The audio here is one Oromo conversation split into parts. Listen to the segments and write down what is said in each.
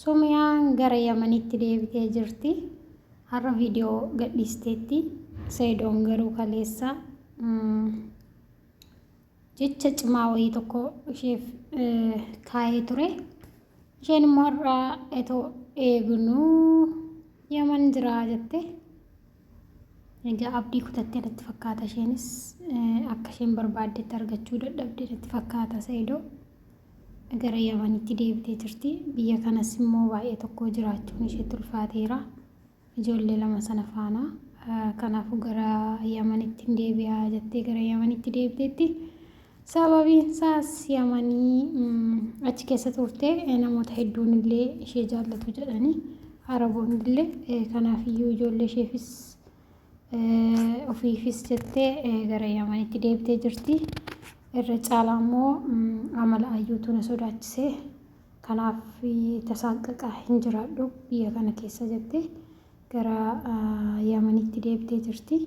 Sumiyaan gara Yamanitti deebitee jirti. Har'a viidiyoo gadhiisteetti. Saidoon garuu kaleessa jecha cimaa wayii tokko isheef kaa'ee ture. Isheen immoo har'a etoo eegnuu Yaman jiraa jette. Egaa abdii kutattee natti fakkaata. Isheenis akka isheen barbaaddetti argachuu dadhabde natti fakkaata Saidoo. Gara Yamanitti deebitee jirti. Biyya kanas immoo baay'ee tokko jiraachuun isheetti ulfaateera. Ijoollee lama sana faana. Kanaafuu gara Yamanitti deebi'aa jettee gara Yamanitti deebiteetti. Sababiin isaas Yamanii achi keessa turte namoota hedduun illee ishee jaallatu jedhanii Araboonni illee kanaafiyyuu ijoollee isheefis ofiifis jettee gara Yamanitti deebitee jirti. Irra caalaa immoo amala ayyuutu na sodaachisee kanaaf tasaaqaqaa hin jiraadhu biyya kana keessa jettee gara Yamanitti deebitee jirti.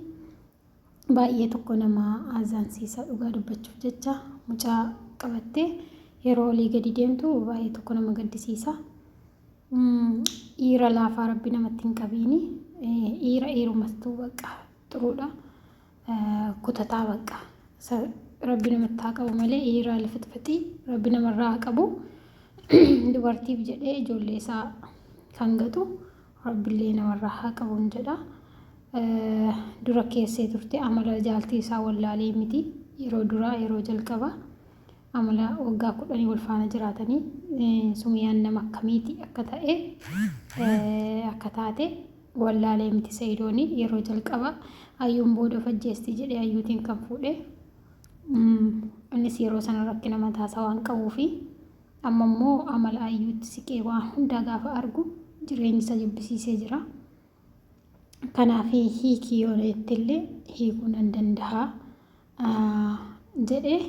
Baay'ee tokko nama azaansiisa dhugaa dubbachuuf jecha mucaa qabattee yeroo olii gadi deemtu baay'ee tokko nama gaddisiisa. Dhiira laafaa rabbi namatti hin qabiini. Dhiirumattuu baqa xuruudha. Kutataa baqa. Rabbi namatti haa qabu malee dhiira lafitfatii rabbi namarraa haa qabu. Dubartiif jedhee ijoollee isaa kan gatu rabbillee namarraa haa qabuun jedha. Dura keessee turte amala jaaltii isaa wallaalee miti. Yeroo duraa yeroo jalqaba amala waggaa 10 wal faana jiraatanii Sumiyaan nama akkamiiti akka ta'e akka taate wallaalee miti Saidooni yeroo jalqaba ayyuun booda fajjeesti jedhee ayyuutiin kan fuudhe. Innis yeroo sana rakkina mataasaa waan qabuufi amma immoo amala ayyuutti siqee waan hundaa gaafa argu jireenyi isa jibbisiisee jira. Kanaaf hiikii yoo jettillee hiikuu nan danda'a jedhee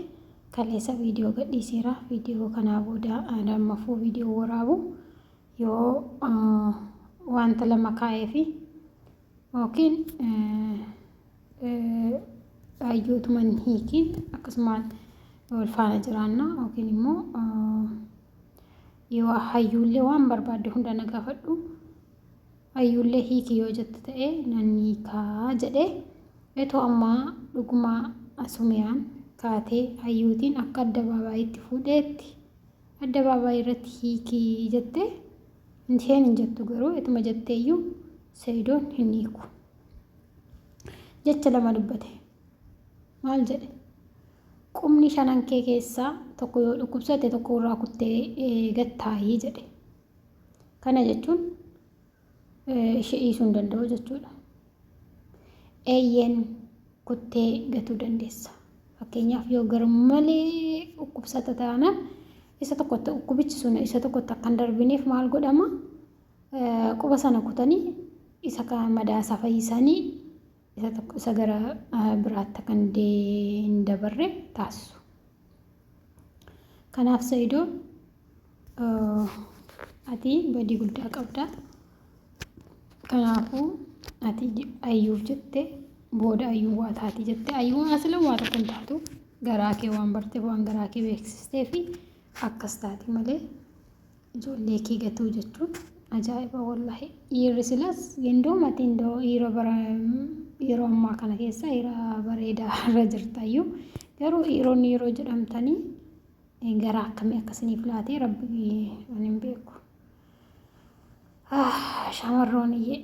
kaleessa viidiyoo gadhiiseera. Viidiyoo kanaa booda lammaffuu viidiyoo waraabu yoo wanta lama kaa'eefi yookiin ayyuutuman hiikiin akkasumaan wal faana jiraanna yookiin immoo yoo hayyuullee waan barbaadde hunda na gaafadhu. Ayyuullee hiikii yoo jette ta'e nan hiikaa jedhee etoo ammaa dhugumaa Sumiyaan kaatee hayyuutiin akka addabaabayitti fuudheetti addabaabayii irratti hiikii jette isheen hin jettu garuu etuma jetteeyyuu Saidoon hin hiiku. Jecha lama dubbate. Maal jedhe? Qubni shanan kee keessaa tokko yoo dhukkubsate tokko irraa kuttee gattaayii jedhe. Kana jechuun ishee dhiisuu hin danda'u jechuudha. Eeyyeen kuttee gatuu dandeessa. Fakkeenyaaf yoo garmalee dhukkubsata taanaan isa tokkotti dhukkubichi sun isa tokkotti akka hin darbineef maal godhama? Quba sana kutanii isa kan madaasa fayyisanii isa gara biraatti akka hin dabarre taasisu. Kanaaf Saidoon ati badii guddaa qabda. Kanaafuu ati ayyuuf jettee booda ayyuu waa taati jettee ayyuun asila waa tokko hin taatu garaa kee waan barteef waan garaa kee beeksistee fi akkas taati malee ijoollee kee gatuu jechuun ajaa'iba wallahi. Dhiirri silas yendoo matindoo yeroo ammaa kana keessa dhiira bareedaa irra jirtayyuu garuu dhiironni yeroo jedhamtanii garaa akkamii akkasiniif laatee rabbi waan hin beeku. Shamarroonni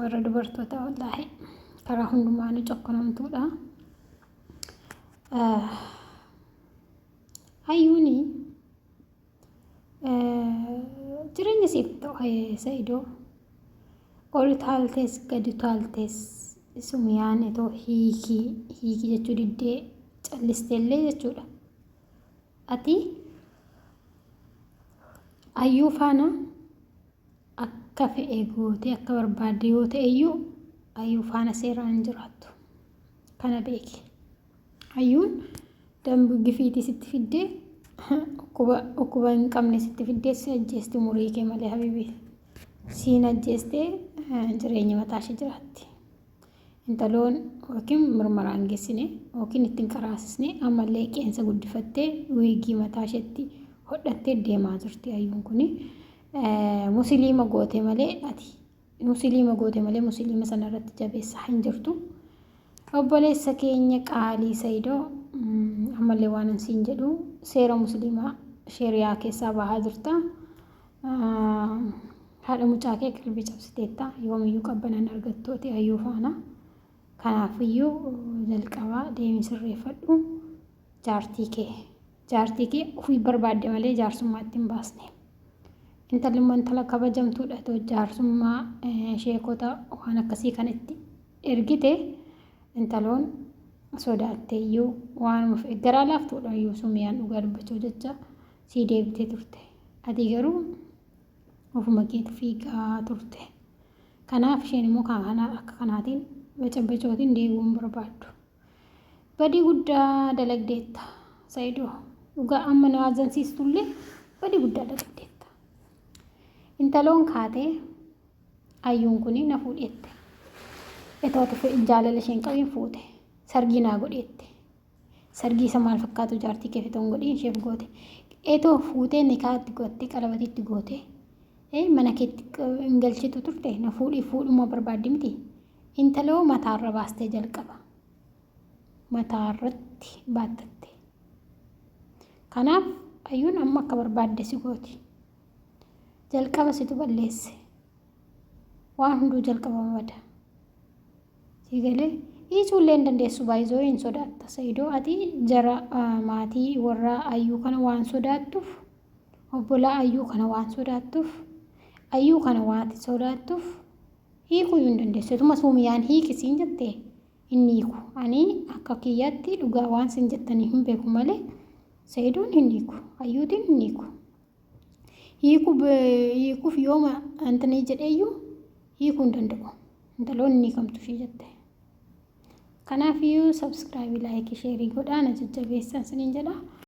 warra dubartoota wallahi karaa hundumaanuu cokkonamtuudha. Hayyuuni jireenya siif ta'u Saidoo ol taaltees gadi taaltees Sumiyaan etoo hiikii jechuu diddee callisteellee jechuudha. Ati ayyuu faana akka fe'ee gootee akka barbaadde yoo ta'eyyuu ayyuu faana seeraan hin jiraattu. Kana beeki. Ayyuun dambu gifiitii sitti fiddee dhukkuba hin qabne sitti fiddee si ajjeesti umurii kee malee habibi. Siin ajjeestee jireenya mataa ishee jiraatti. Intaloon yookiin mirmaraan geessine yookiin ittiin qaraasisne ammallee qeensa guddifattee wiigii mataa isheetti hodhattee deemaa jirti ayyuun kuni. musliima goote malee ati musliima goote malee musliima sanarratti jabeessaa hin jirtu. Obboleessa keenya qaalii Saidoo ammallee waan ansiin jedhu seera musliimaa shariyaa keessaa bahaa jirta. Haadha mucaa kee qalbii cabsiteetta yoomiyyuu qabbanan argattooti ayyuu faana. Kanaafiyyuu jalqabaa deemii sirreeffadhu jaartii kee ofii barbaadde malee jaarsummaatti hin baasne. Intalli immoo intala kabajamtuudha ta'u jaarsummaa sheekota waan akkasii kan itti ergite intaloon sodaatteeyyuu waanuma garaa laaftuudha iyyuu sumiyaan dhugaa dubbachuu jecha sii deebitee turte. Ati garuu ofuma keetu fiigaa turte. Kanaaf isheen immoo akka kanaatiin bacabacootiin deebi'uun barbaaddu. Badii guddaa dalagdeetta Saidoo dhugaa amma na ajansiistullee badii guddaa dalagdeetta. Intaloon kaatee ayyuun kuni na fuudheette. Etooti jaalala isheen qabiin fuute. Sargii naa godheette. Sargii isa maal fakkaatu jaartii kee fitoon godhiin isheef goote. Etoo fuutee nikaatti goote qalabatitti goote. Mana keetti hin galchitu turte na fuudhuma barbaaddi miti. Intaloo mataarra baastee jalqaba. Mataarratti baattatte. Kanaaf ayyuun amma akka barbaadde si gooti. Jalqaba situ balleesse. Waan hunduu jalqabama bada. Sigalee ijoollee hin dandeessu baay'isoo hin sodaatta. Saidoo ati jara maatii warra ayyuu kana waan sodaattuuf obbolaa ayyuu kana waan sodaattuuf ayyuu kana waan sodaattuuf hiikuu hin dandeessu. Tuma suumiyaan hiikisiin jettee inni hiiku. Ani akka kiyyaatti dhugaa waan sin jettanii hin beeku malee Saidoon hin hiiku. Ayyuutiin hin hiiku. Hiikuuf yooma antanii jedheeyyuu hiikuu hin danda'u. Intaloon inni hiikamtu ishee jette. Kanaafiyyuu sabskiraabii laayikii sheerii godhaa na jajjabeessan siniin jedha.